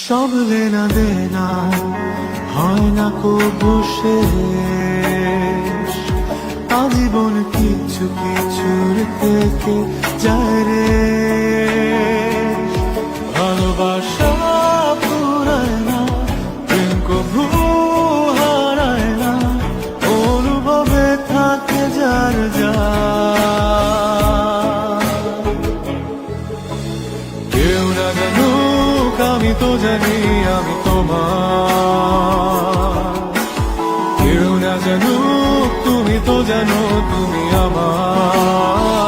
সব লেনা দেনা হয় না কবু শেষ, আজীবন কিছু কিছুর থেকে যায় রে। ভালোবাসা পুরায় না, প্রেম কবু হারায় না, অনুভবে থাকে যার যা। কেউ না জানুক আমি তো জানি আমি তোমার, কেউ না জানুক তুমি তো জানো তুমি আমার।